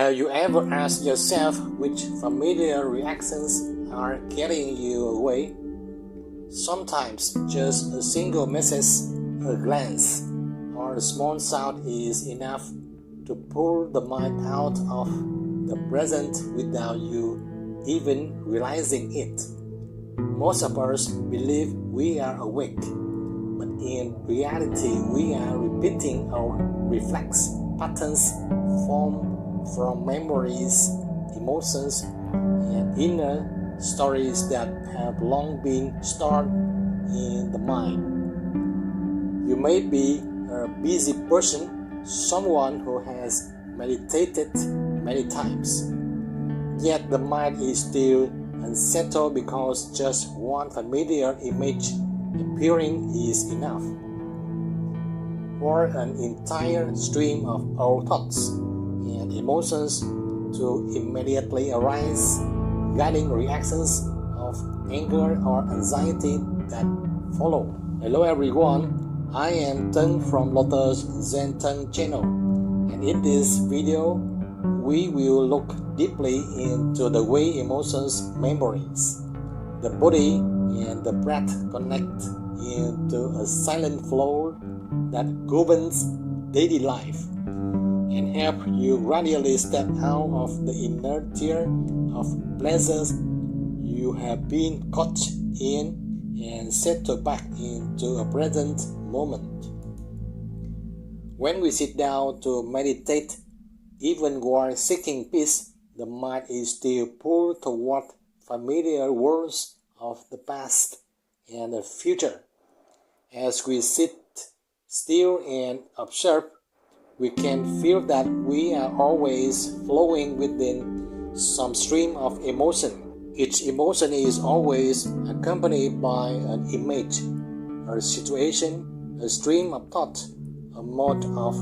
Have you ever asked yourself which familiar reactions are carrying you away? Sometimes just a single message, a glance, or a small sound is enough to pull the mind out of the present without you even realizing it. Most of us believe we are awake, but in reality we are repeating our reflex patterns formed from memories, emotions, and inner stories that have long been stored in the mind. You may be a busy person, someone who has meditated many times, yet the mind is still unsettled because just one familiar image appearing is enough for an entire stream of our thoughts and emotions to immediately arise, guiding reactions of anger or anxiety that follow. Hello everyone, I am Tân from Lotus Zen Tân channel, and in this video we will look deeply into the way emotions, memories, the body and the breath connect into a silent flow that governs daily life and help you gradually step out of the inertia of pleasures you have been caught in and settle back into a present moment. When we sit down to meditate, even while seeking peace, the mind is still pulled toward familiar worlds of the past and the future. As we sit still and observe, we can feel that we are always flowing within some stream of emotion. Each emotion is always accompanied by an image, a situation, a stream of thought, a mode of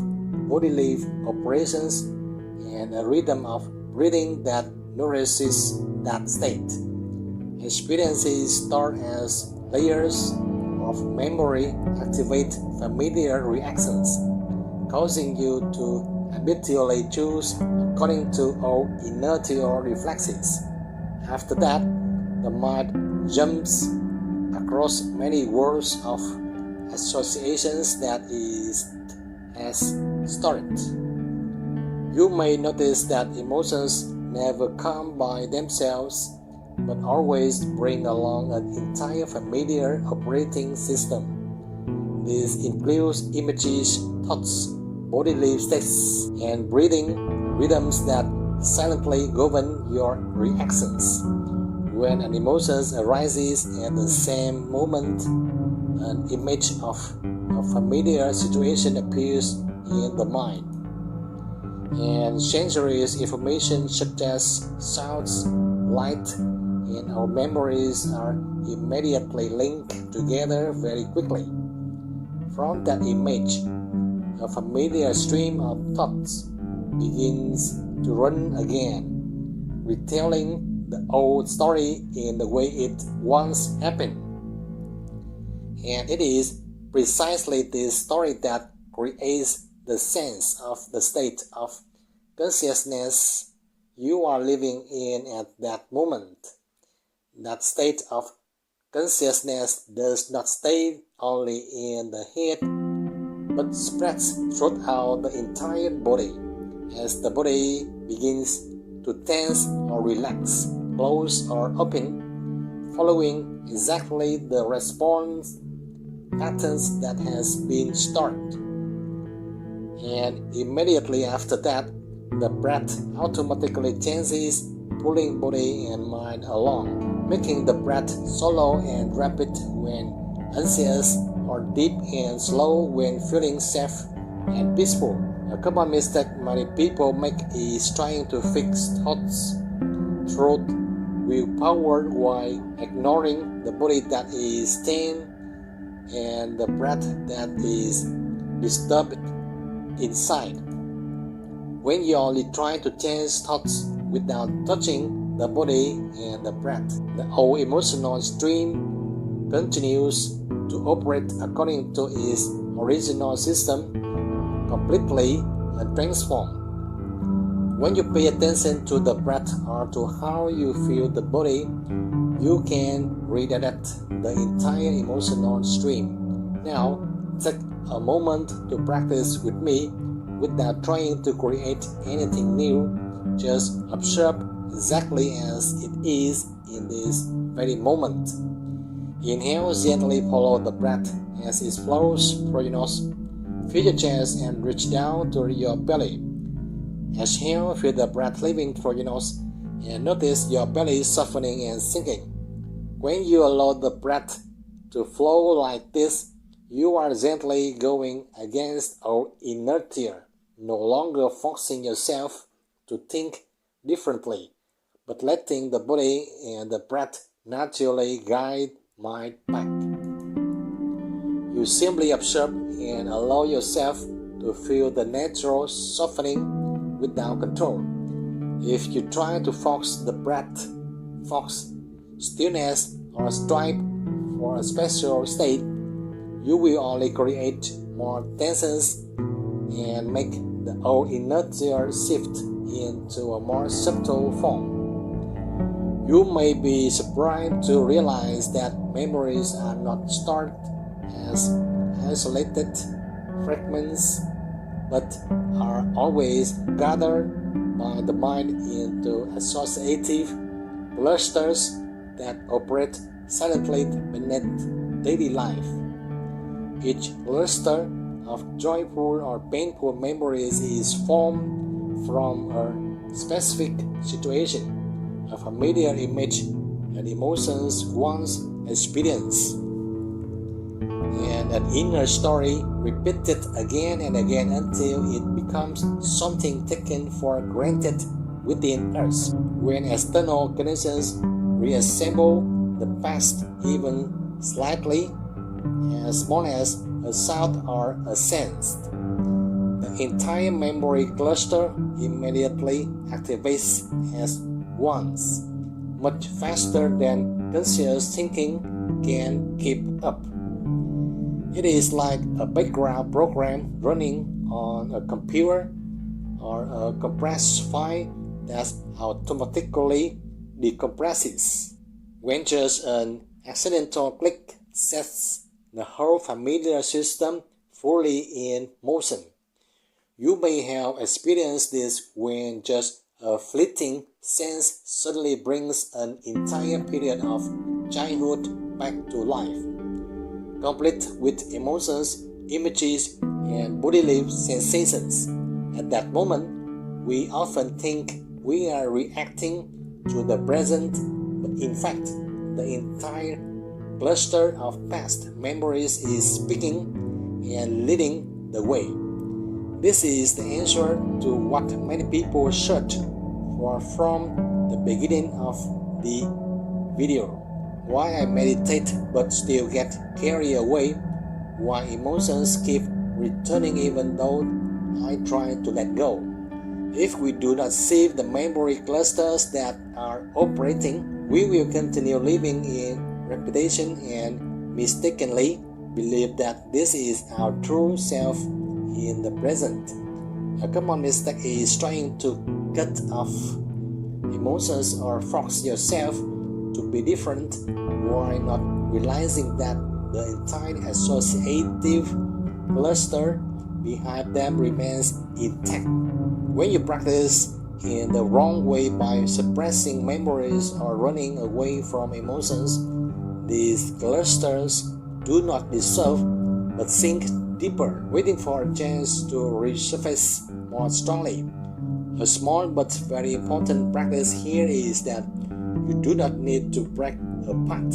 bodily operations, and a rhythm of breathing that nourishes that state. Experiences stored as layers of memory activate familiar reactions, causing you to habitually choose according to our inertial reflexes. After that, the mind jumps across many worlds of associations that it has stored. You may notice that emotions never come by themselves, but always bring along an entire familiar operating system. This includes images, thoughts, bodily states, and breathing rhythms that silently govern your reactions. When an emotion arises at the same moment, an image of a familiar situation appears in the mind, and sensory information such as sounds, light, and our memories are immediately linked together very quickly. From that image, a familiar stream of thoughts begins to run again, retelling the old story in the way it once happened. And it is precisely this story that creates the sense of the state of consciousness you are living in at that moment. That state of consciousness does not stay only in the head, but spreads throughout the entire body. As the body begins to tense or relax, close or open, following exactly the response patterns that has been stored. And immediately after that, the breath automatically changes, pulling body and mind along, making the breath shallow and rapid when anxious, or deep and slow when feeling safe and peaceful. A common mistake many people make is trying to fix thoughts through willpower while ignoring the body that is tense and the breath that is disturbed inside. When you only try to change thoughts without touching the body and the breath, the whole emotional stream continues to operate according to its original system, completely untransformed. When you pay attention to the breath or to how you feel the body, you can redirect the entire emotional stream. Now, take a moment to practice with me without trying to create anything new. Just observe exactly as it is in this very moment. Inhale, gently follow the breath as it flows through your nose. Feel your chest and reach down to your belly. Exhale, feel the breath leaving through your nose and notice your belly softening and sinking. When you allow the breath to flow like this, you are gently going against our inertia, no longer forcing yourself to think differently, but letting the body and the breath naturally guide mind back. You simply observe and allow yourself to feel the natural softening without control. If you try to force the breath, force stillness, or strive for a special state, you will only create more tensions and make the old inertia shift into a more subtle form. You may be surprised to realize that memories are not stored as isolated fragments, but are always gathered by the mind into associative clusters that operate silently beneath daily life. Each cluster of joyful or painful memories is formed from a specific situation, a familiar image, and emotions once experienced, and an inner story repeated again and again until it becomes something taken for granted within us. When external conditions reassemble the past even slightly, as small as a sound or a sense, the entire memory cluster immediately activates at once, much faster than conscious thinking can keep up. It is like a background program running on a computer or a compressed file that automatically decompresses. When just an accidental click sets the whole familiar system fully in motion. You may have experienced this when just a fleeting sense suddenly brings an entire period of childhood back to life, complete with emotions, images, and bodily sensations. At that moment, we often think we are reacting to the present, but in fact, the entire cluster of past memories is speaking and leading the way. This is the answer to what many people search for from the beginning of the video. Why I meditate but still get carried away, why emotions keep returning even though I try to let go. If we do not see the memory clusters that are operating, we will continue living in repetition and mistakenly believe that this is our true self in the present. A common mistake is trying to cut off emotions or force yourself to be different while not realizing that the entire associative cluster behind them remains intact. When you practice in the wrong way by suppressing memories or running away from emotions, these clusters do not dissolve but sink deeper, waiting for a chance to resurface more strongly. A small but very important practice here is that you do not need to break apart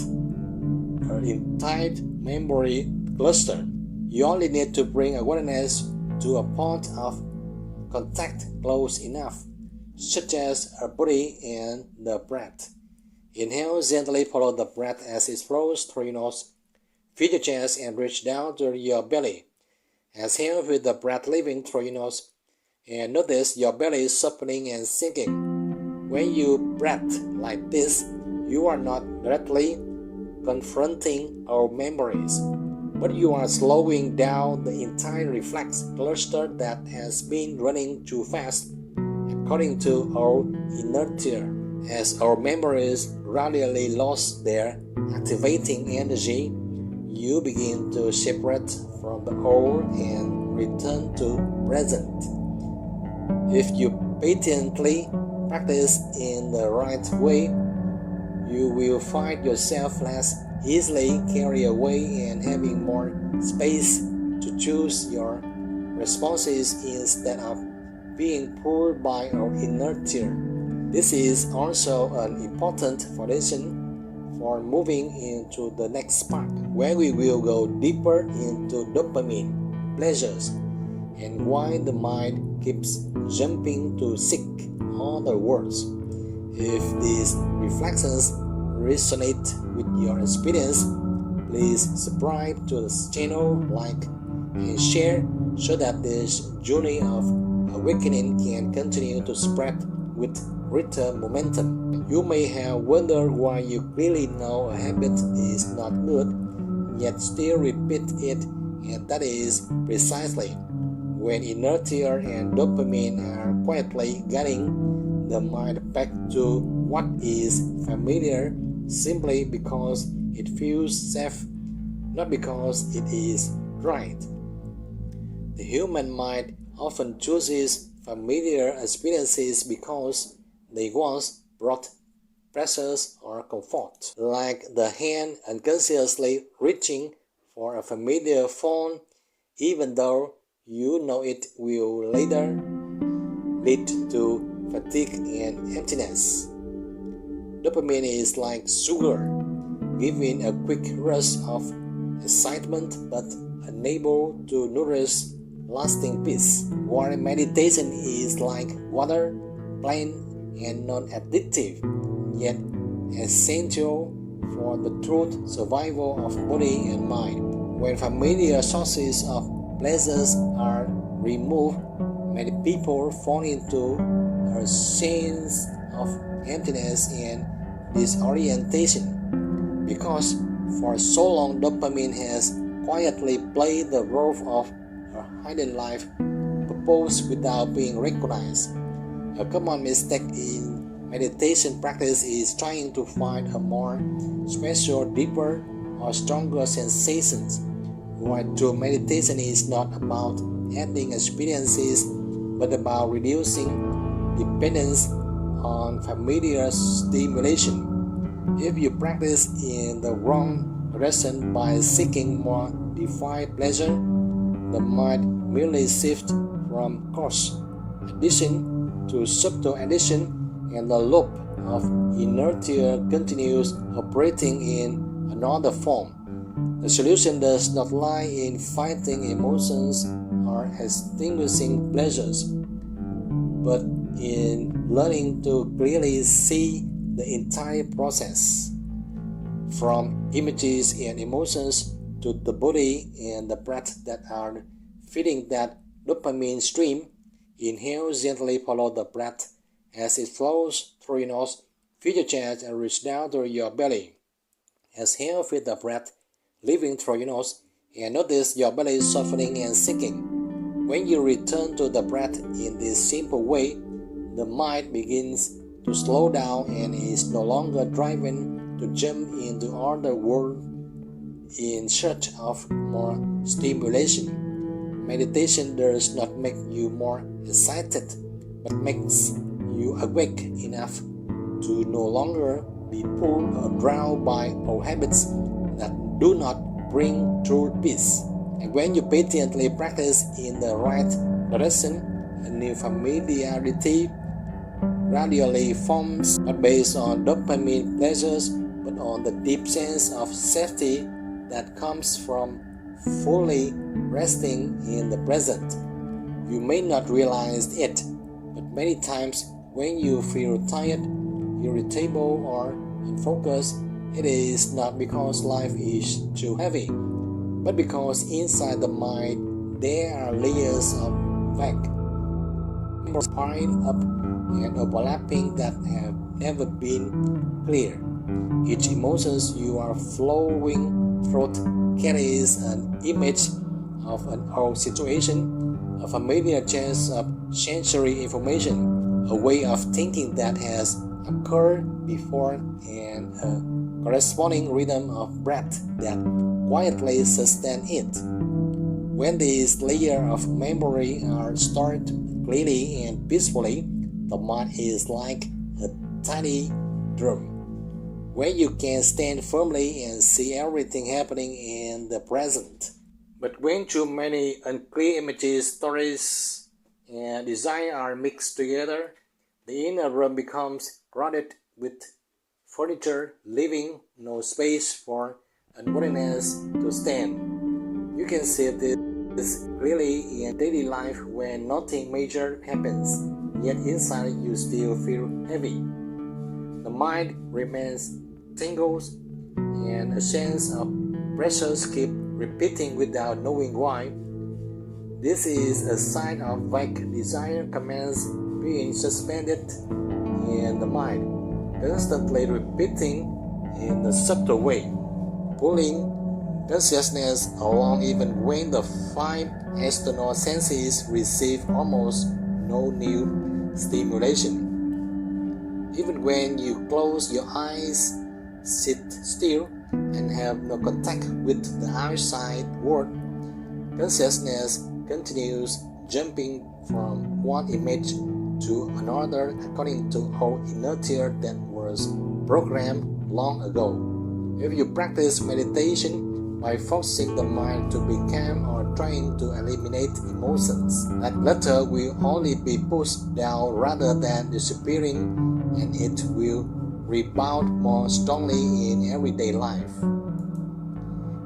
an entire memory cluster. You only need to bring awareness to a point of contact close enough, such as our body and the breath. Inhale, gently follow the breath as it flows through your nose. Feel your chest and reach down to your belly. Exhale with the breath leaving through your nose, and notice your belly softening and sinking. When you breathe like this, you are not directly confronting our memories, but you are slowing down the entire reflex cluster that has been running too fast, according to our inertia. As our memories gradually lose their activating energy, you begin to separate from the old and return to present. If you patiently practice in the right way, you will find yourself less easily carried away and having more space to choose your responses instead of being pulled by our inertia. This is also an important foundation for moving into the next part, where we will go deeper into dopamine, pleasures, and why the mind keeps jumping to seek other words. If these reflections resonate with your experience, please subscribe to this channel, like, and share so that this journey of awakening can continue to spread with greater momentum. You may have wondered why you clearly know a habit is not good, yet still repeat it, and that is precisely when inertia and dopamine are quietly guiding the mind back to what is familiar simply because it feels safe, not because it is right. The human mind often chooses familiar experiences because they once brought pleasures or comfort, like the hand unconsciously reaching for a familiar phone, even though you know it will later lead to fatigue and emptiness. Dopamine is like sugar, giving a quick rush of excitement but unable to nourish lasting peace, while meditation is like water, plain and non-addictive, yet essential for the true survival of body and mind. When familiar sources of pleasures are removed, many people fall into a sense of emptiness and disorientation, because for so long dopamine has quietly played the role of a hidden life purpose without being recognized. A common mistake in meditation practice is trying to find a more special, deeper, or stronger sensations, while true meditation is not about adding experiences but about reducing dependence on familiar stimulation. If you practice in the wrong direction by seeking more defined pleasure, the mind merely shifts from coarse addiction to subtle addiction, and the loop of inertia continues operating in another form. The solution does not lie in fighting emotions or extinguishing pleasures, but in learning to clearly see the entire process, from images and emotions to the body and the breath that are feeding that dopamine stream. Inhale, gently follow the breath as it flows through your nose, fill your chest and reach down to your belly. Exhale, feel the breath leaving through your nose and notice your belly softening and sinking. When you return to the breath in this simple way, the mind begins to slow down and is no longer driven to jump into other world in search of more stimulation. Meditation does not make you more excited, but makes you awake enough to no longer be pulled or drowned by old habits that do not bring true peace. And when you patiently practice in the right direction, a new familiarity gradually forms, not based on dopamine pleasures, but on the deep sense of safety that comes from fully resting in the present. You may not realize it, but many times when you feel tired, irritable, or unfocused, it is not because life is too heavy, but because inside the mind there are layers of vague, piled up and overlapping that have never been clear. Each emotion you are flowing through carries an image of an old situation, a familiar chance of sensory information, a way of thinking that has occurred before, and a corresponding rhythm of breath that quietly sustains it. When these layers of memory are stored clearly and peacefully, the mind is like a tiny drum where you can stand firmly and see everything happening in the present. But when too many unclear images, stories, and desire are mixed together, the inner room becomes crowded with furniture, leaving no space for unworthiness to stand. You can see this clearly in daily life when nothing major happens, yet inside you still feel heavy. The mind remains tangled, and a sense of pressures keep repeating without knowing why. This is a sign of vague desire commands being suspended in the mind, constantly repeating in a subtle way, pulling consciousness along even when the five external senses receive almost no new stimulation. Even when you close your eyes, sit still, and have no contact with the outside world, consciousness continues jumping from one image to another according to how inertia that was programmed long ago. If you practice meditation by forcing the mind to be calm or trying to eliminate emotions, that clutter will only be pushed down rather than disappearing, and it will rebound more strongly in everyday life.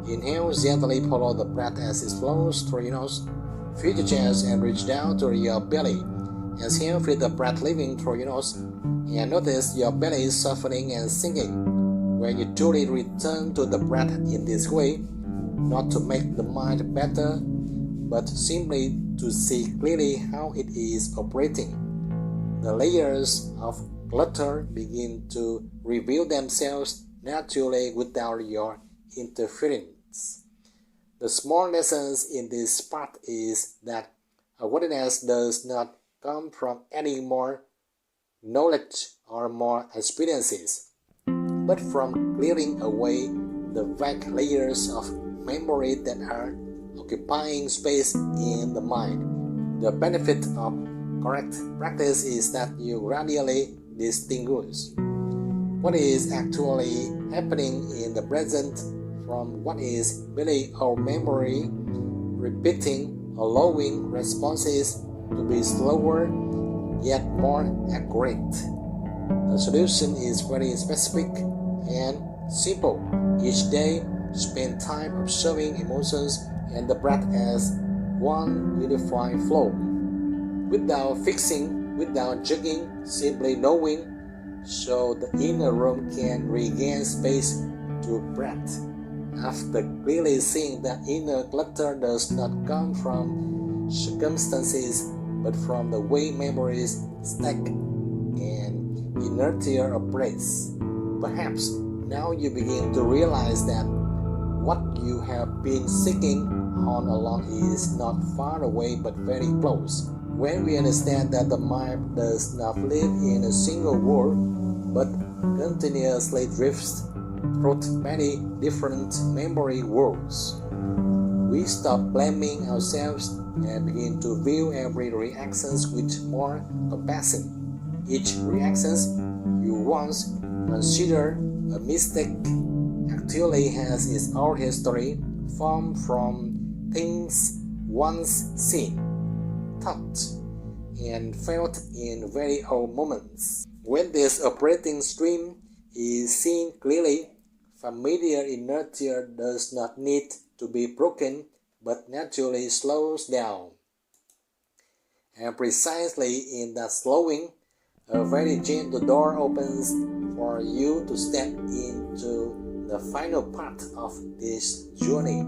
Inhale, gently follow the breath as it flows through your nose. Feel your chest and reach down to your belly. Exhale, feel the breath leaving through your nose, and notice your belly softening and sinking. When you truly return to the breath in this way, not to make the mind better, but simply to see clearly how it is operating, the layers of clutter begin to reveal themselves naturally without your interference. The small lessons in this part is that awareness does not come from any more knowledge or more experiences, but from clearing away the vague layers of memory that are occupying space in the mind. The benefit of correct practice is that you gradually distinguish what is actually happening in the present from what is merely our memory repeating, allowing responses to be slower yet more accurate. The solution is very specific and simple. Each day, spend time observing emotions and the breath as one unified flow. Without fixing, without judging, simply knowing, so the inner room can regain space to breathe. After clearly seeing that inner clutter does not come from circumstances, but from the way memories stack and inertia operates, perhaps now you begin to realize that what you have been seeking all along is not far away but very close. When we understand that the mind does not live in a single world, but continuously drifts through many different memory worlds, we stop blaming ourselves and begin to view every reaction with more compassion. Each reaction you once considered a mistake actually has its own history, formed from things once seen, thought, and felt in very old moments. When this operating stream is seen clearly, familiar inertia does not need to be broken but naturally slows down. And precisely in that slowing, a very gentle door opens for you to step into the final part of this journey.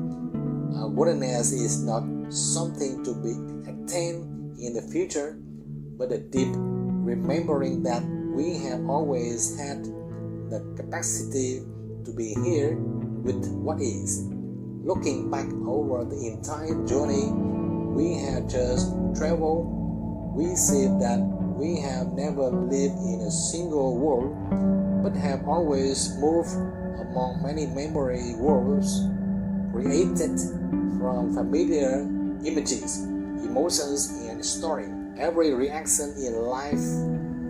Awareness is not something to be attained in the future, but a deep remembering that we have always had the capacity to be here with what is. Looking back over the entire journey we have just traveled, we see that we have never lived in a single world, but have always moved among many memory worlds created from familiar images, emotions, and stories. Every reaction in life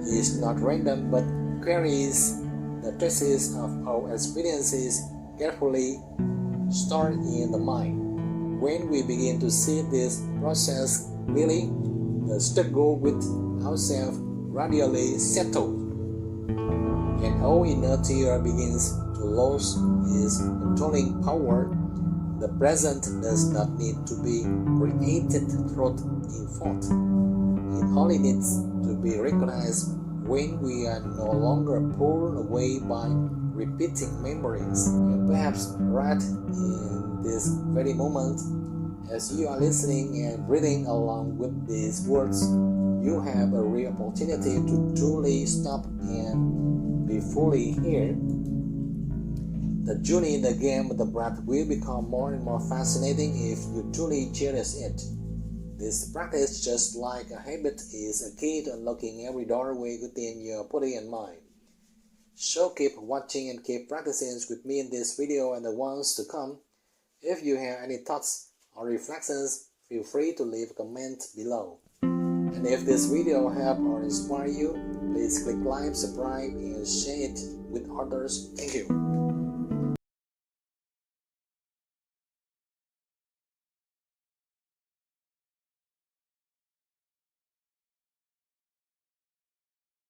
is not random but carries the traces of our experiences carefully stored in the mind. When we begin to see this process clearly, the struggle with ourselves gradually settles, and our inertia begins to lose its controlling power. The present does not need to be created through thought. It only needs to be recognized when we are no longer pulled away by repeating memories. And perhaps right in this very moment, as you are listening and breathing along with these words, you have a real opportunity to truly stop and be fully here. The journey in the game of the breath will become more and more fascinating if you truly cherish it. This practice, just like a habit, is a key to unlocking every doorway within your body and mind. So keep watching and keep practicing with me in this video and the ones to come. If you have any thoughts or reflections, feel free to leave a comment below. And if this video helped or inspired you, please click like, subscribe, and share it with others. Thank you.